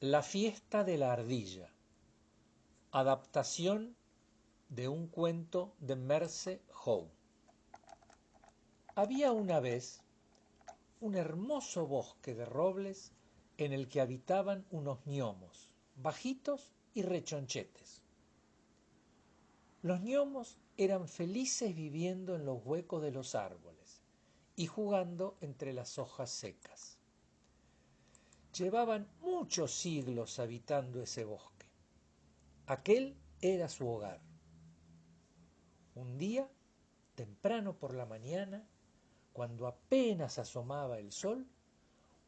La fiesta de la ardilla, adaptación de un cuento de Merce Howe. Había una vez un hermoso bosque de robles en el que habitaban unos gnomos, bajitos y rechonchetes. Los gnomos eran felices viviendo en los huecos de los árboles y jugando entre las hojas secas. Llevaban muchos siglos habitando ese bosque. Aquel era su hogar. Un día, temprano por la mañana, cuando apenas asomaba el sol,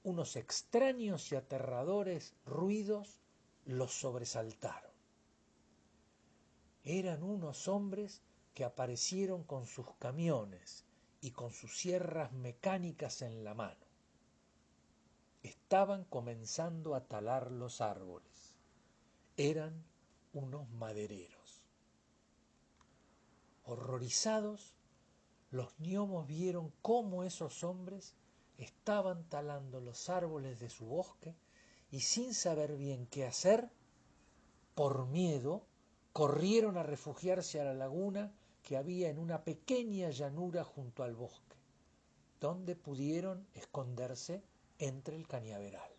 unos extraños y aterradores ruidos los sobresaltaron. Eran unos hombres que aparecieron con sus camiones y con sus sierras mecánicas en la mano. Estaban comenzando a talar los árboles. Eran unos madereros. Horrorizados, los gnomos vieron cómo esos hombres estaban talando los árboles de su bosque y sin saber bien qué hacer, por miedo, corrieron a refugiarse a la laguna que había en una pequeña llanura junto al bosque, donde pudieron esconderse entre el cañaveral.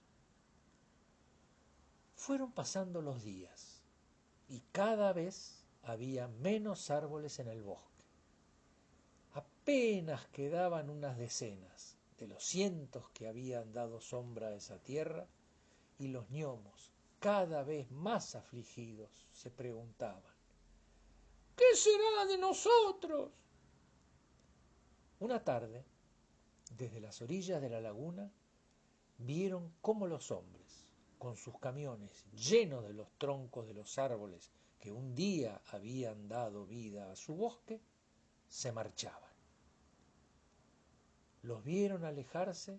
Fueron pasando los días y cada vez había menos árboles en el bosque. Apenas quedaban unas decenas de los cientos que habían dado sombra a esa tierra, y los gnomos, cada vez más afligidos, se preguntaban: ¿qué será de nosotros? Una tarde, desde las orillas de la laguna, vieron cómo los hombres, con sus camiones llenos de los troncos de los árboles que un día habían dado vida a su bosque, se marchaban. Los vieron alejarse,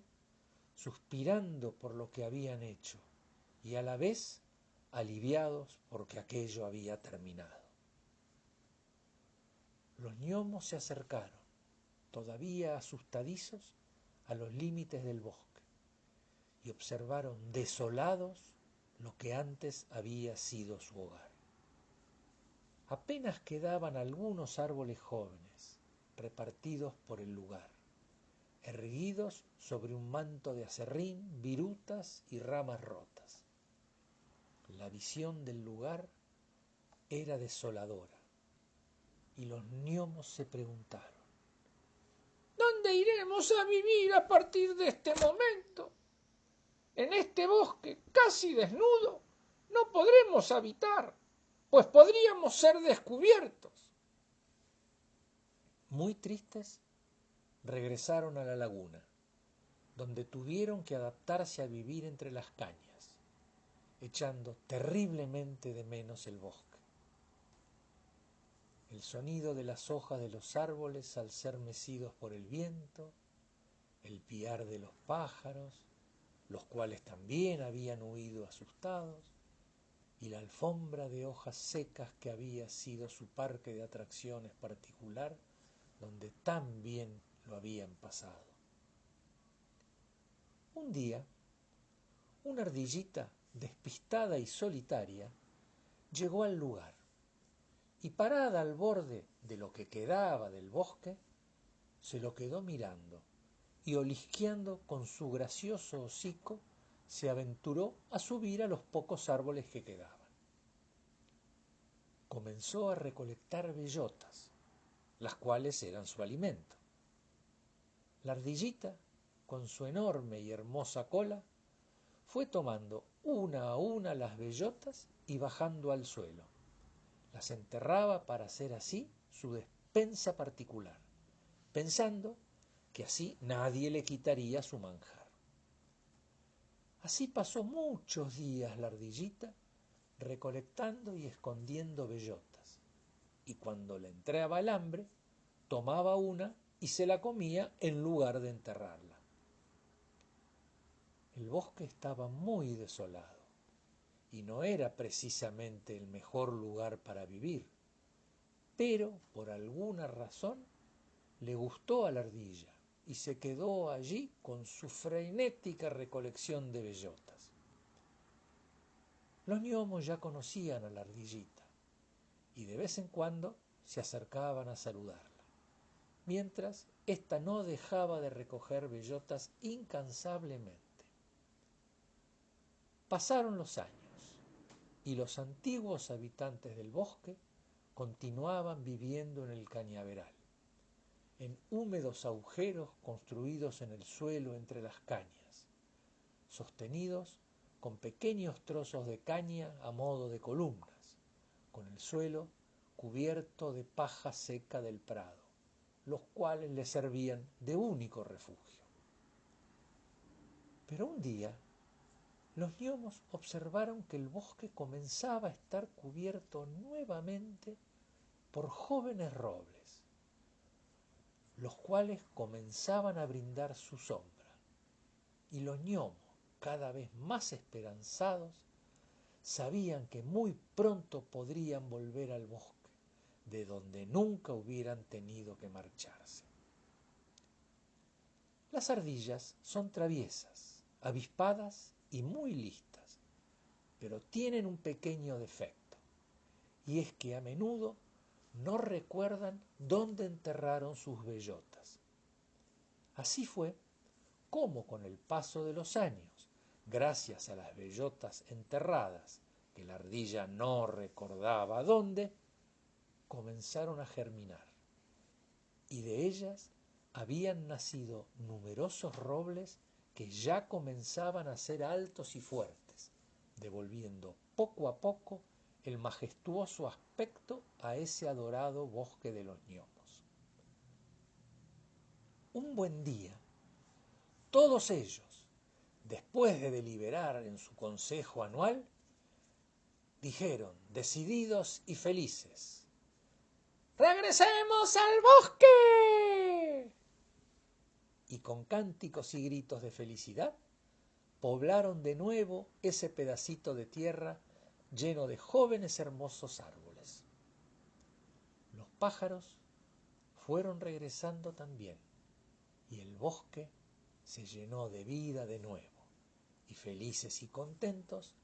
suspirando por lo que habían hecho y a la vez aliviados porque aquello había terminado. Los gnomos se acercaron, todavía asustadizos, a los límites del bosque y observaron desolados lo que antes había sido su hogar. Apenas quedaban algunos árboles jóvenes repartidos por el lugar, erguidos sobre un manto de acerrín, virutas y ramas rotas. La visión del lugar era desoladora y los gnomos se preguntaron: ¿dónde iremos a vivir a partir de este momento? En este bosque casi desnudo no podremos habitar, pues podríamos ser descubiertos. Muy tristes, regresaron a la laguna, donde tuvieron que adaptarse a vivir entre las cañas, echando terriblemente de menos el bosque. El sonido de las hojas de los árboles al ser mecidos por el viento, el piar de los pájaros, los cuales también habían huido asustados, y la alfombra de hojas secas que había sido su parque de atracciones particular, donde tan bien lo habían pasado. Un día, una ardillita despistada y solitaria llegó al lugar y, parada al borde de lo que quedaba del bosque, se lo quedó mirando y, olisqueando con su gracioso hocico, se aventuró a subir a los pocos árboles que quedaban. Comenzó a recolectar bellotas, las cuales eran su alimento. La ardillita, con su enorme y hermosa cola, fue tomando una a una las bellotas y bajando al suelo. Las enterraba para hacer así su despensa particular, pensando que así nadie le quitaría su manjar. Así pasó muchos días la ardillita, recolectando y escondiendo bellotas, y cuando le entraba el hambre, tomaba una y se la comía en lugar de enterrarla. El bosque estaba muy desolado y no era precisamente el mejor lugar para vivir, pero por alguna razón le gustó a la ardilla y se quedó allí con su frenética recolección de bellotas. Los gnomos ya conocían a la ardillita y de vez en cuando se acercaban a saludarla, mientras ésta no dejaba de recoger bellotas incansablemente. Pasaron los años y los antiguos habitantes del bosque continuaban viviendo en el cañaveral, en húmedos agujeros construidos en el suelo entre las cañas, sostenidos con pequeños trozos de caña a modo de columnas, con el suelo cubierto de paja seca del prado, los cuales les servían de único refugio. Pero un día, los gnomos observaron que el bosque comenzaba a estar cubierto nuevamente por jóvenes robles, los cuales comenzaban a brindar su sombra, y los gnomos, cada vez más esperanzados, sabían que muy pronto podrían volver al bosque, de donde nunca hubieran tenido que marcharse. Las ardillas son traviesas, avispadas y muy listas, pero tienen un pequeño defecto, y es que a menudo no recuerdan dónde enterraron sus bellotas. Así fue como con el paso de los años, gracias a las bellotas enterradas, que la ardilla no recordaba dónde, comenzaron a germinar, y de ellas habían nacido numerosos robles que ya comenzaban a ser altos y fuertes, devolviendo poco a poco el majestuoso aspecto a ese adorado bosque de los gnomos. Un buen día, todos ellos, después de deliberar en su consejo anual, dijeron, decididos y felices: ¡regresemos al bosque! Y con cánticos y gritos de felicidad, poblaron de nuevo ese pedacito de tierra lleno de jóvenes hermosos árboles. Los pájaros fueron regresando también, y el bosque se llenó de vida de nuevo, y felices y contentos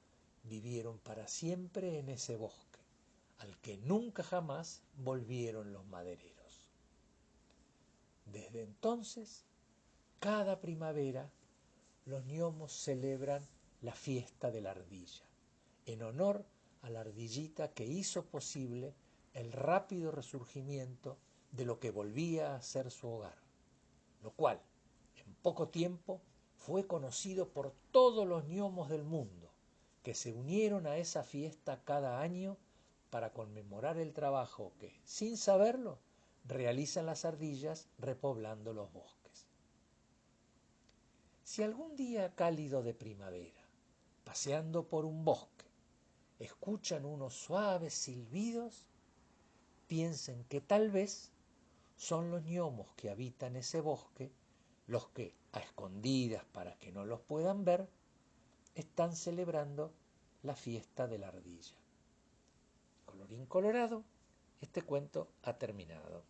vivieron para siempre en ese bosque, al que nunca jamás volvieron los madereros. Desde entonces, cada primavera, los gnomos celebran la fiesta de la ardilla, en honor a la ardillita que hizo posible el rápido resurgimiento de lo que volvía a ser su hogar, lo cual, en poco tiempo, fue conocido por todos los gnomos del mundo, que se unieron a esa fiesta cada año para conmemorar el trabajo que, sin saberlo, realizan las ardillas repoblando los bosques. Si algún día cálido de primavera, paseando por un bosque, escuchan unos suaves silbidos, piensen que tal vez son los gnomos que habitan ese bosque los que, a escondidas para que no los puedan ver, están celebrando la fiesta de la ardilla. Colorín colorado, este cuento ha terminado.